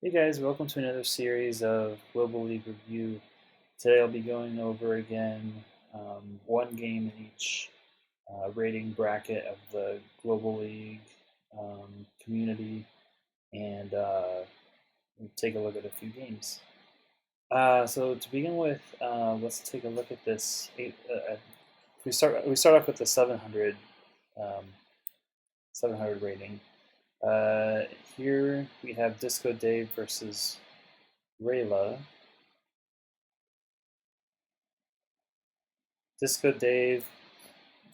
Hey guys, welcome to another series of Global League Review. Today I'll be going over again one game in each rating bracket of the Global League community, and we'll take a look at a few games. So to begin with, let's take a look at this. We start off with the um, 700 rating. Uh, Here we have Disco Dave versus Rayla. Disco Dave,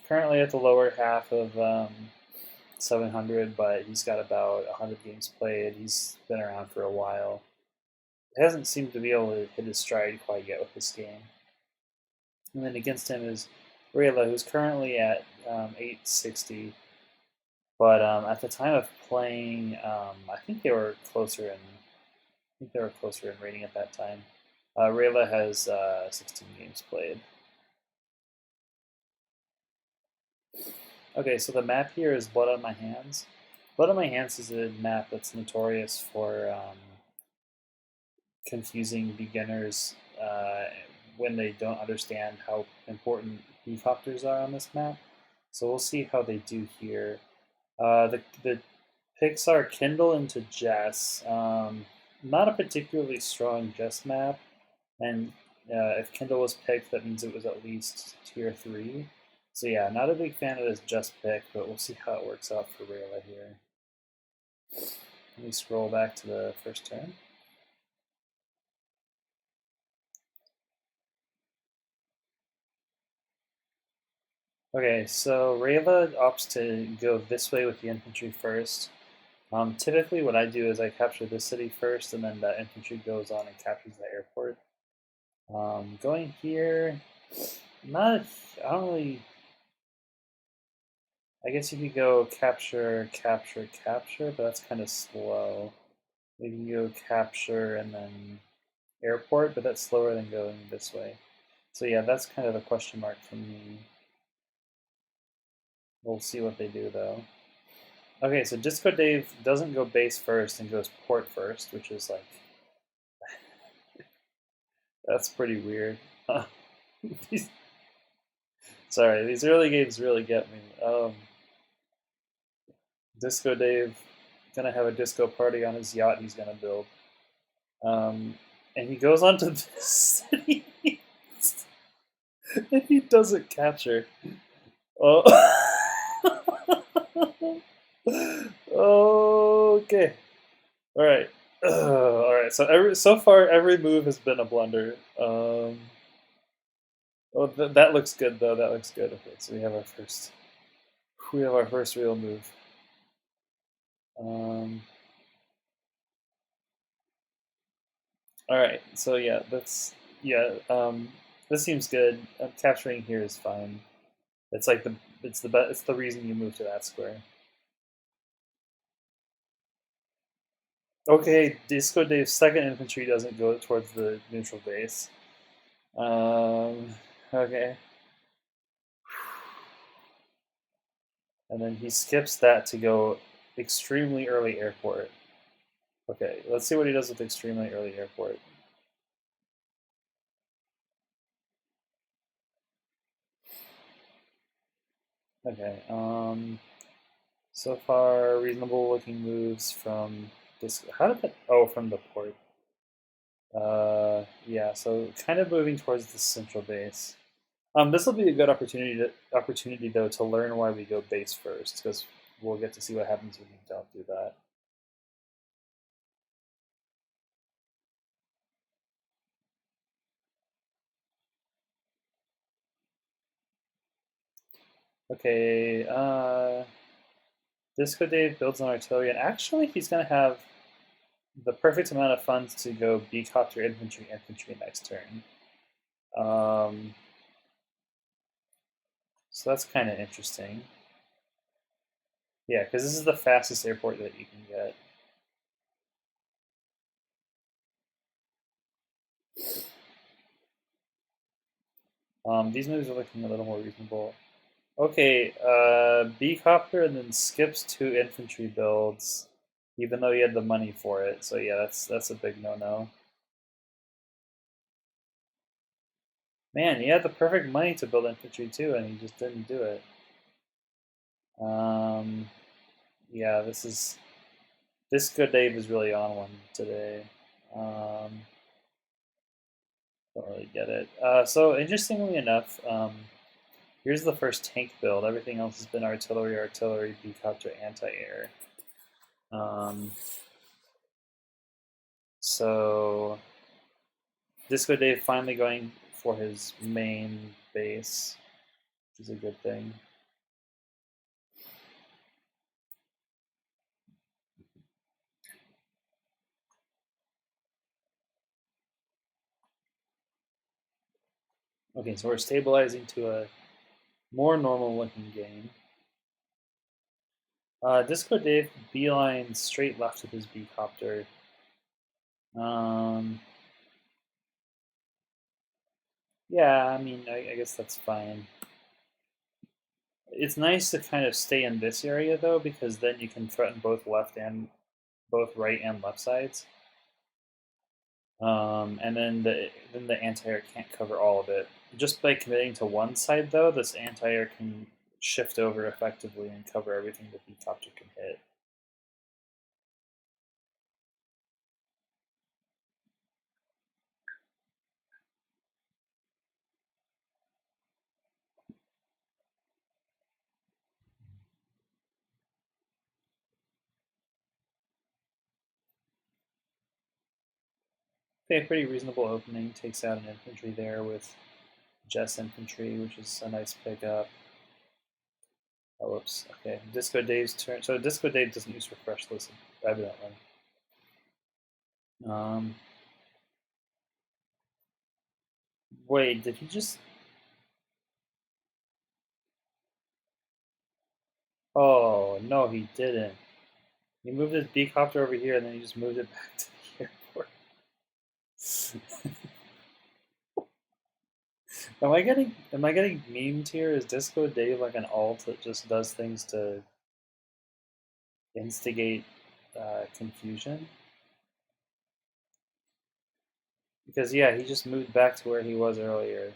currently at the lower half of 700, but he's got about 100 games played. He's been around for a while. He hasn't seemed to be able to hit his stride quite yet with this game. And then against him is Rayla, who's currently at 860. But at the time of playing, I think they were closer in. I think they were closer in rating at that time. Rayla has 16 games played. Okay, so the map here is Blood on My Hands. Blood on My Hands is a map that's notorious for confusing beginners when they don't understand how important helicopters are on this map. So we'll see how they do here. The picks are Kindle into Jess. Not a particularly strong Jess map, and if Kindle was picked, that means it was at least tier 3. So yeah, not a big fan of this Just pick, but we'll see how it works out for Rayla here. Let me scroll back to the first turn. Okay, so Rayla opts to go this way with the infantry first. Typically, what I do is I capture this city first, and then the infantry goes on and captures the airport. Going here, not I don't really. I guess you could go capture, capture, capture, but that's kind of slow. You can go capture and then airport, but that's slower than going this way. So yeah, that's kind of a question mark for me. We'll see what they do though. Okay, so Disco Dave doesn't go base first and goes port first, which is like that's pretty weird. Sorry, these early games really get me. Disco Dave gonna have a disco party on his yacht he's gonna build, and he goes onto the city and he doesn't capture. Oh, okay. All right. All right. So far every move has been a blunder. Oh, that looks good though. That looks good. Okay, so we have our first real move. Um, all right. So yeah, this seems good. Capturing here is fine. It's like it's the reason you move to that square. Okay, Disco Dave's second infantry doesn't go towards the neutral base. Okay. And then he skips that to go extremely early airport. Okay, let's see what he does with extremely early airport. Okay, so far reasonable looking moves from this. How did that? Oh, from the port. Yeah, so kind of moving towards the central base. This will be a good opportunity though to learn why we go base first, because we'll get to see what happens when you don't do that. Okay, Disco Dave builds an artillery, and actually he's going to have the perfect amount of funds to go B-copter infantry next turn. So that's kind of interesting. Yeah, because this is the fastest airport that you can get. These moves are looking a little more reasonable. Okay, B-copter and then skips 2 infantry builds. even though he had the money for it. So yeah, that's a big no-no. Man, he had the perfect money to build infantry too, and he just didn't do it. Um, yeah, this good Dave is really on one today. Um, don't really get it. So interestingly enough, here's the first tank build. Everything else has been artillery, artillery, helicopter, anti-air. Um, so Disco Dave finally going for his main base, which is a good thing. Okay, so we're stabilizing to a more normal looking game. Disco Dave beeline straight left with his B-copter. Um, yeah, I mean, I guess that's fine. It's nice to kind of stay in this area though, because then you can threaten both right and left sides. And then the anti-air can't cover all of it. Just by committing to one side though, this anti-air can shift over effectively and cover everything the B-copter can hit. Okay, pretty reasonable opening. Takes out an infantry there with Jess infantry, which is a nice pickup. Oh, whoops. Okay, Disco Dave's turn. So Disco Dave doesn't use refresh list, evidently. Um, wait, did he just? Oh no, he didn't. He moved his B-copter over here, and then he just moved it back to the airport. Am I getting memed here? Is Disco Dave like an alt that just does things to instigate confusion? Because yeah, he just moved back to where he was earlier.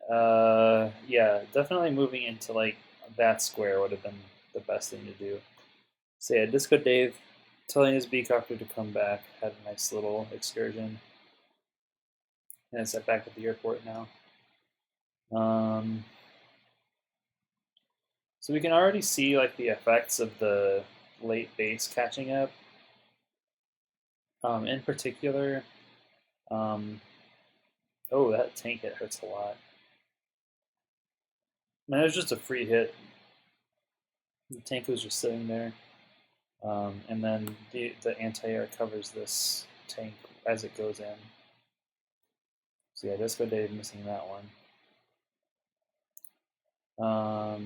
Yeah, definitely moving into like that square would have been the best thing to do. So yeah, Disco Dave telling his beecopter to come back had a nice little excursion, and it's back at the airport now. Um, so we can already see like the effects of the late base catching up. In particular, um, oh, that tank hit hurts a lot. Man, it was just a free hit. The tank was just sitting there. And then the anti-air covers this tank as it goes in. So yeah, Disco Dave missing that one. I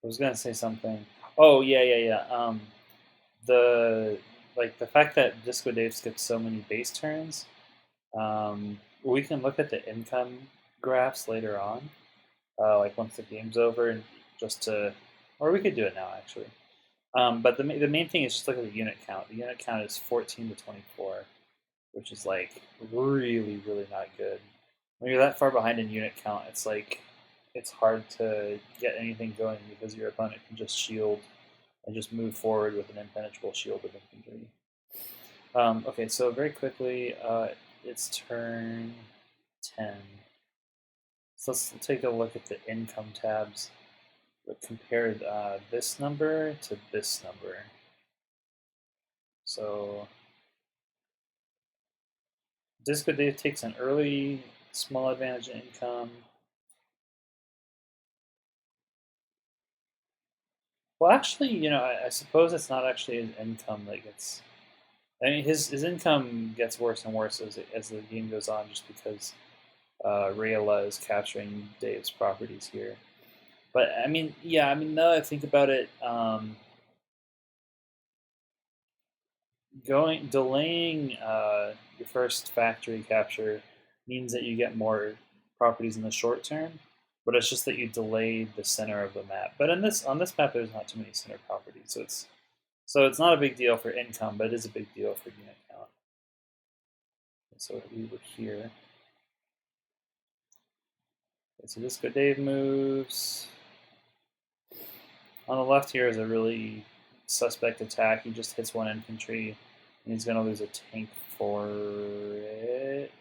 was gonna say something. Oh yeah, yeah, yeah. The the fact that Disco Dave skips so many base turns. We can look at the income graphs later on, like once the game's over, and just to, or we could do it now actually. But the main thing is just look at the unit count. The unit count is 14 to 24, which is like really, really not good. When you're that far behind in unit count, it's like it's hard to get anything going because your opponent can just shield and just move forward with an impenetrable shield of infantry. Okay, so very quickly, it's turn 10. So let's take a look at the income tabs. Compare this number to this number. So Disco Dave takes an early small advantage in income. Well, actually, I suppose it's not actually his income that gets. I mean, his income gets worse and worse as the game goes on, just because Rayla is capturing Dave's properties here. But I mean, yeah, I mean, now that I think about it, delaying your first factory capture means that you get more properties in the short term. but it's just that you delayed the center of the map. But on this map, there's not too many center properties, so it's not a big deal for income, but it is a big deal for unit count. So we were here. Okay, so Disco Dave moves. On the left here is a really suspect attack. He just hits one infantry, and he's going to lose a tank for it.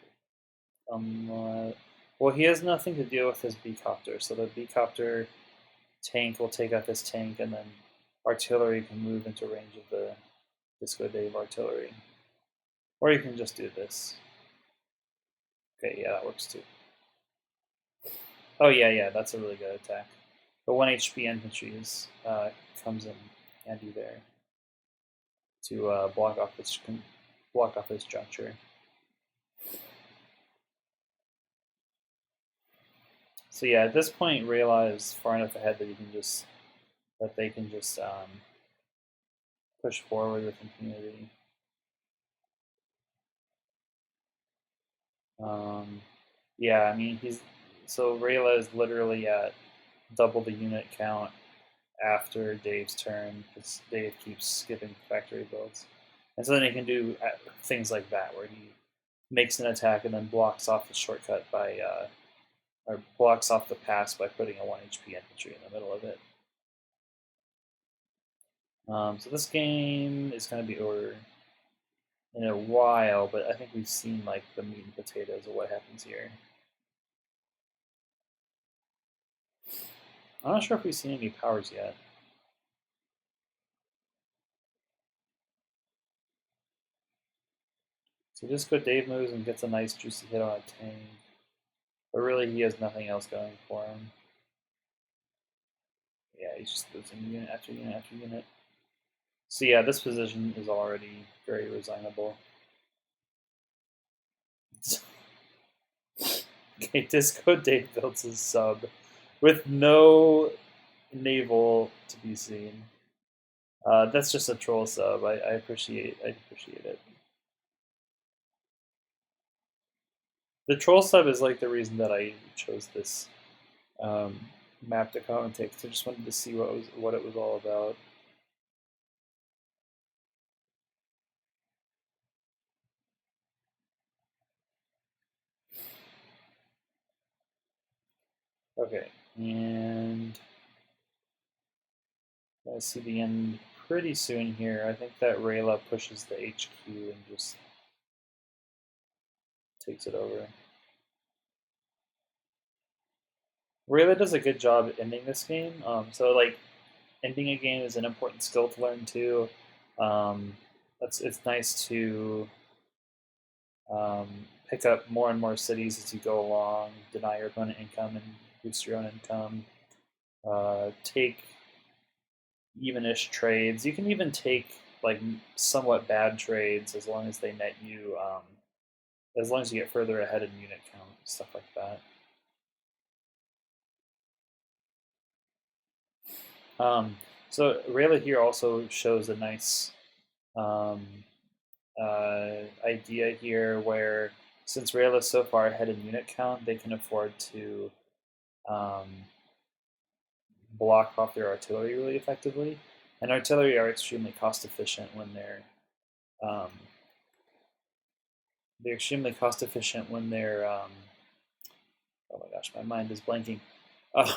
Well, he has nothing to deal with his B-copter, so the B-copter tank will take out this tank, and then artillery can move into range of the Disco Dave artillery. Or you can just do this. Okay, yeah, that works too. Oh, yeah, that's a really good attack. The 1 HP infantry comes in handy there to block off this juncture. So yeah, at this point, Rayla is far enough ahead that they can just push forward with impunity. Yeah, I mean so Rayla is literally at double the unit count after Dave's turn because Dave keeps skipping factory builds, and so then he can do things like that where he makes an attack and then blocks off the shortcut by or blocks off the pass by putting a 1 HP infantry in the middle of it. So this game is going to be over in a while, but I think we've seen like the meat and potatoes of what happens here. I'm not sure if we've seen any powers yet. So Disco Dave moves and gets a nice juicy hit on a tank, but really he has nothing else going for him. Yeah, he's just losing unit after unit after unit. So yeah, this position is already very resignable. Okay, Disco Dave builds his sub with no naval to be seen. That's just a troll sub. I appreciate it. The troll sub is like the reason that I chose this map to commentate, because I just wanted to see what it was all about. Okay, and I see the end pretty soon here. I think that Rayla pushes the HQ and just takes it over. Rayla does a good job ending this game. So like ending a game is an important skill to learn too. It's nice to pick up more and more cities as you go along, deny your opponent income and boost your own income. Take even-ish trades. You can even take like somewhat bad trades as long as they net you, as long as you get further ahead in unit count, stuff like that. So Rayla here also shows a nice idea here where since Rayla is so far ahead in unit count, they can afford to block off their artillery really effectively. And artillery are extremely cost efficient when they're extremely cost efficient when they're oh my gosh, my mind is blanking.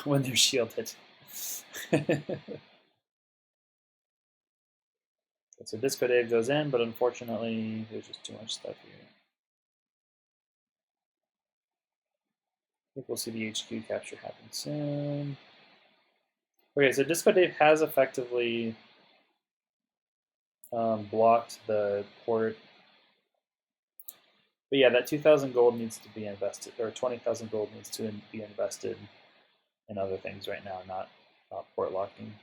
When they're shielded. So Disco Dave goes in, but unfortunately there's just too much stuff here. I think we'll see the HQ capture happen soon. Okay, so Disco Dave has effectively blocked the port. But yeah, that 2,000 gold needs to be invested, or 20,000 gold needs to be invested in other things right now, not port locking.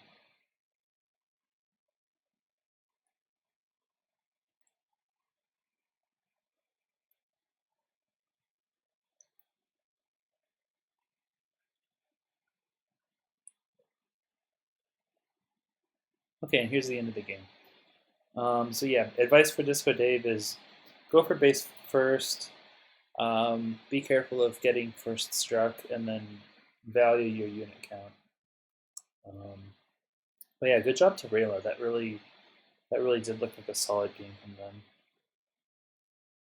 Okay, and here's the end of the game. So yeah, advice for Disco Dave is go for base first. Be careful of getting first struck, and then value your unit count. But yeah, good job to Rayla. That really did look like a solid game from them.